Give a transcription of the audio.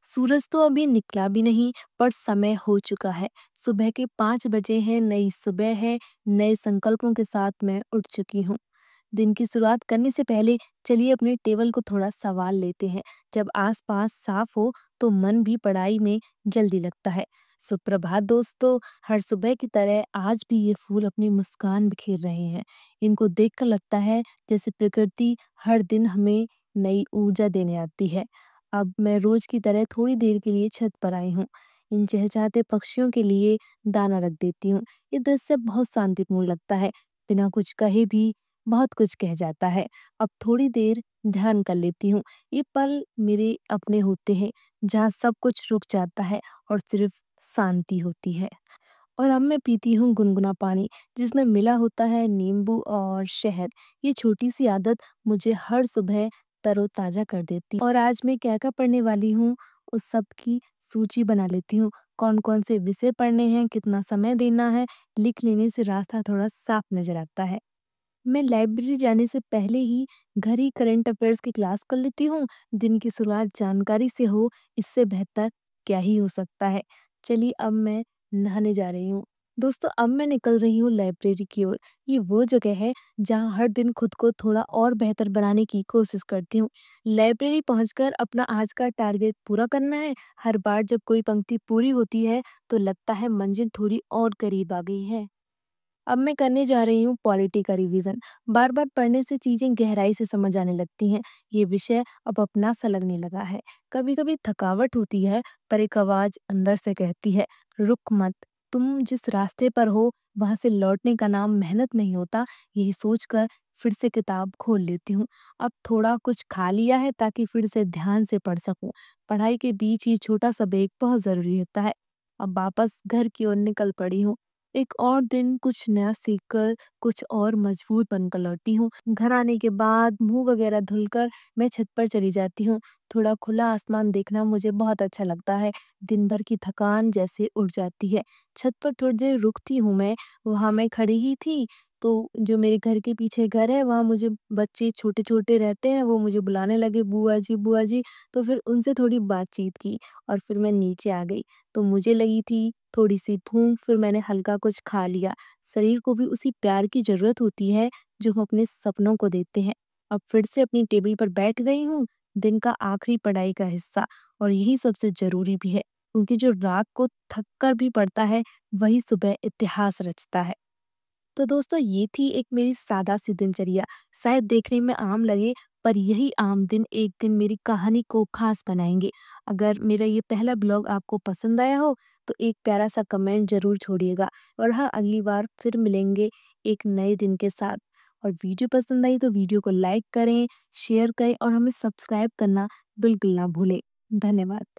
सूरज तो अभी निकला भी नहीं, पर समय हो चुका है। सुबह के 5 बजे हैं, नई सुबह है, नए संकल्पों के साथ मैं उठ चुकी हूँ। दिन की शुरुआत करने से पहले चलिए अपने टेबल को थोड़ा सँवार लेते हैं। जब आस-पास साफ हो, तो मन भी पढ़ाई में जल्दी लगता है। सुप्रभात दोस्तों, हर सुबह की तरह आज भी ये फूल अपनी मुस्कान बिखेर रहे हैं। इनको देखकर लगता है जैसे प्रकृति हर दिन हमें नई ऊर्जा देने आती है। अब मैं रोज की तरह थोड़ी देर के लिए छत पर आई हूँ। इन चहचहाते पक्षियों के लिए दाना रख देती हूँ। ये दृश्य बहुत शांतिपूर्ण लगता है। बिना कुछ कहे भी बहुत कुछ कह जाता है। अब थोड़ी देर ध्यान कर लेती हूँ। ये पल मेरे अपने होते हैं, जहाँ सब कुछ रुक जाता है और सिर्फ शांति होती है। और अब मैं पीती हूँ गुनगुना पानी, जिसमें मिला होता है नींबू और शहद। ये छोटी सी आदत मुझे हर सुबह तरोताजा कर देती है। और आज मैं क्या-क्या पढ़ने वाली हूँ, उस सब की सूची बना लेती हूँ। कौन-कौन से विषय पढ़ने हैं, कितना समय देना है, लिख लेने से रास्ता थोड़ा साफ नज़र आता है। मैं लाइब्रेरी जाने से पहले ही घर ही करंट अफेयर्स की क्लास कर लेती हूँ। दिन की शुरुआत जानकारी से हो, इससे बेहतर क्या ही हो सकता है। चलिए अब मैं नहाने जा रही हूँ। दोस्तों अब मैं निकल रही हूँ लाइब्रेरी की ओर। ये वो जगह है जहाँ हर दिन खुद को थोड़ा और बेहतर बनाने की कोशिश करती हूँ। लाइब्रेरी पहुँचकर अपना आज का टारगेट पूरा करना है। हर बार जब कोई पंक्ति पूरी होती है तो लगता है मंजिल थोड़ी और करीब आ गई है। अब मैं करने जा रही हूँ पॉलिटी का रिवीजन। बार-बार पढ़ने से चीजें गहराई से समझ आने लगती हैं। ये विषय अब अपना सा लगने लगा है। कभी-कभी थकावट होती है, पर एक आवाज अंदर से कहती है, रुक मत। तुम जिस रास्ते पर हो, वहां से लौटने का नाम मेहनत नहीं होता। यही सोचकर फिर से किताब खोल लेती हूँ। अब थोड़ा कुछ खा लिया है ताकि फिर से ध्यान से पढ़ सकूं। पढ़ाई के बीच ये छोटा सा ब्रेक बहुत जरूरी होता है। अब वापस घर की ओर निकल पड़ी हूँ। एक और दिन कुछ नया सीखकर कुछ और मजबूत बनकर लौटी हूँ। घर आने के बाद मुँह वगैरह धुलकर मैं छत पर चली जाती हूँ। थोड़ा खुला आसमान देखना मुझे बहुत अच्छा लगता है। दिन भर की थकान जैसे उड़ जाती है। छत पर थोड़ी देर रुकती हूँ मैं। वहाँ मैं खड़ी ही थी, तो जो मेरे घर के पीछे घर है, वहाँ मुझे बच्चे छोटे-छोटे रहते हैं, वो मुझे बुलाने लगे, बुआ जी, बुआ जी। तो फिर उनसे थोड़ी बातचीत की और फिर मैं नीचे आ गई। तो मुझे लगी थी थोड़ी-सी भूख, फिर मैंने हल्का कुछ खा लिया। शरीर को भी उसी प्यार की ज़रूरत होती है, जो हम अपने सपनों को देते हैं। अब फिर से अपनी टेबल पर बैठ गई हूँ, दिन का आखिरी पढ़ाई का हिस्सा, और यही सबसे ज़रूरी भी है, क्योंकि जो रात को थक कर भी पढ़ता है, वही सुबह इतिहास रचता है। तो दोस्तों ये थी एक मेरी सादा सी दिनचर्या। शायद देखने में आम लगे, पर यही आम दिन एक दिन मेरी कहानी को खास बनाएंगे। अगर मेरा ये पहला ब्लॉग आपको पसंद आया हो, तो एक प्यारा सा कमेंट जरूर छोड़िएगा। और हाँ, अगली बार फिर मिलेंगे एक नए दिन के साथ। और वीडियो पसंद आई तो वीडियो को लाइक करें, शेयर करें और हमें सब्सक्राइब करना बिल्कुल ना भूलें। धन्यवाद।